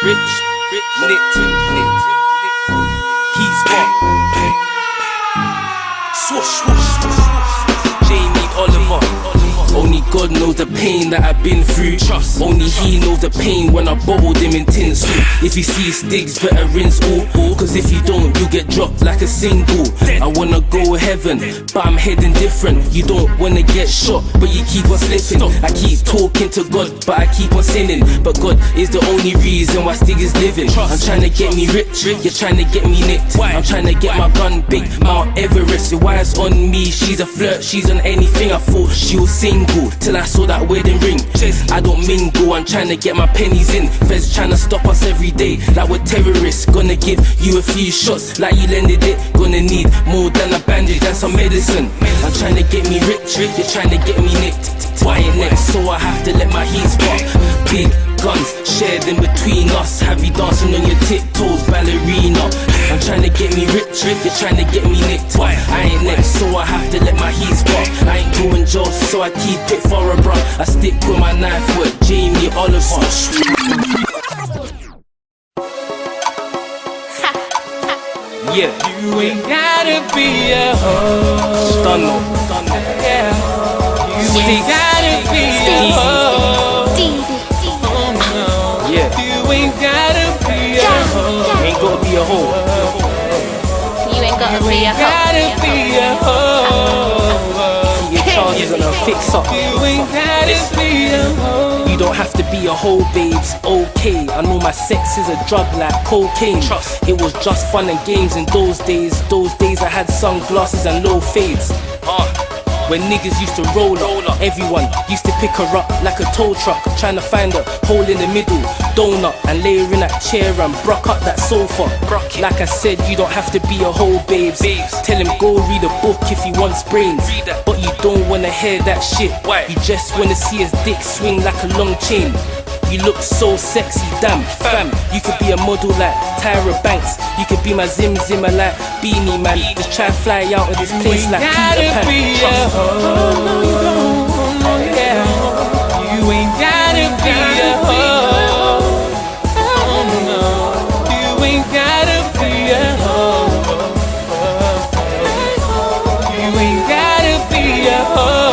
He's what? Swoosh, swoosh, swoosh. Jamie Oliver. Only God knows the pain that I've been through. Trust. Only He knows the pain when I bottled him in tinsel. If you see Stiggz, better rinse all. Cause if you don't, you get dropped like a single. I wanna go heaven, but I'm heading different. You don't wanna get shot, but you keep on slipping. I keep talking to God, but I keep on sinning. But God is the only reason why Stiggz is living. I'm trying to get me rich, you're trying to get me nicked. I'm trying to get my gun big, Mount Everest. Your wife's on me, she's a flirt, she's on anything. I thought she was single till I saw that wedding ring. I don't mingle, I'm trying to get my pennies in. Feds trying to stop us every day like we're terrorists. Gonna give you a few shots like you lended it. Gonna need more than a bandage and some medicine. I'm trying to get me rich, you're trying to get me nicked. Why ain't next, so I have to let my heat spark. Big guns shared in between us. Have you dancing on your tiptoes, ballerina? I'm trying to get me rich, you're trying to get me nicked. Why I ain't next, so I have to let my heat spark. I ain't going jaws, so I keep it for a bruh. I stick with my knife with Jamie Oliver. Yeah, you ain't gotta be a hoe. Stunno. Yeah, you ain't gotta be a hoe. Oh no, yeah, you ain't gotta be a hoe. Ain't gotta be a hoe. You ain't gotta You be a ain't hoe. gotta be a hoe. See your charges on a fix up. You ain't gotta be a hoe. You don't have to be a hoe, babes, okay. I know my sex is a drug like cocaine. Trust. It was just fun and games in those days. Those days I had sunglasses and low fades. When niggas used to roll up, everyone used to pick her up like a tow truck, trying to find a hole in the middle, donut, and lay her in that chair and brock up that sofa. Like I said, you don't have to be a hoe, babes. Tell him go read a book if he wants brains, but you don't wanna hear that shit. You just wanna see his dick swing like a long chain. You look so sexy, damn, fam. You could be a model like Tyra Banks. You could be my Zim Zimmer like Beanie Man. Just try and fly out of this place like Peter Pan. Be a hoe. No, you don't. No, yeah. You ain't gotta be a hoe. Oh no, you ain't gotta be a hoe. You ain't gotta be a hoe.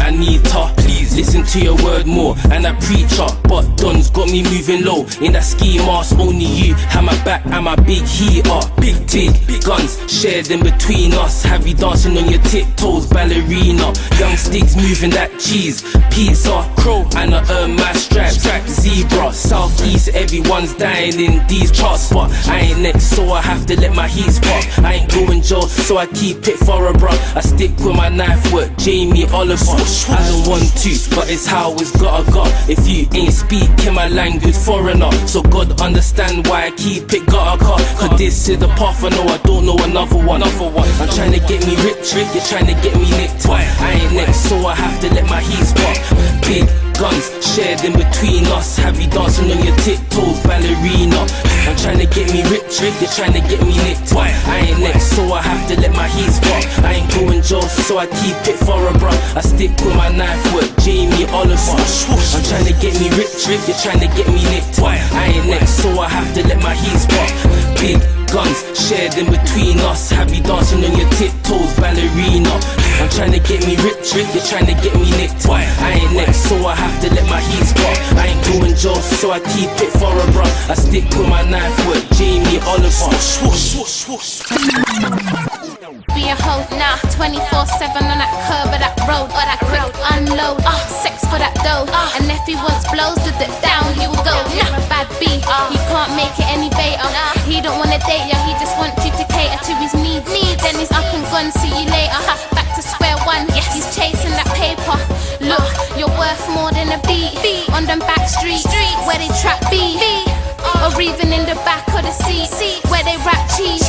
Anita, please listen to your word more. And I preach up, but Don's got me moving low. In that ski mask, only you have my back and my big heater. Big guns shared in between us. Have you dancing on your tiptoes, ballerina? Young Stiggz moving that cheese. Pizza, crow, and I earn my stripes. Zebra, southeast, everyone's dying in these charts. But I ain't next, so I have to let my heat spark. I ain't going jail, so I keep it for a bruh. I stick with my knife with Jamie Oliver. I don't want to, but it's how it's gotta go. If you ain't speaking my language, foreigner. So God understand why I keep it gotta go. Cause this is the path I know, I don't know another one. I'm trying to get me rich, you're trying to get me nicked. I ain't next, so I have to let my heat spark. Big guns shared in between us. Have you dancing on your tiptoes, ballerina? I'm trying to get me rich, you're trying to get me nicked. I ain't next, so I have to let my heat spark. I ain't going jaws, so I keep it for a bruh. I stick with my knife with Jamie Oliver. I'm trying to get me rich, you're trying to get me nicked. I ain't next, so I have to let my heat spark. Big guns shared in between us. Have you dancing on your tiptoes, ballerina? I'm trying to get me rich, you're trying to get me nicked. I ain't next, so I have to let my heat spark. I ain't going jaws, so I keep it for a bruh. I stick with my knife with Jamie Oliver. Be a hoe, nah, 24/7 on that curb of that road, or that road, unload, sex for that dough, and if he wants blows, to the down he will go, nah, bad B, he can't make it any better, he don't wanna date ya, he just wants you to cater to his needs, then he's up and gone, see you later, back to square one, he's chasing that paper, look, you're worth more than a beat, on them back streets, where they trap beat, or even in the back of the seat, where they rap cheese,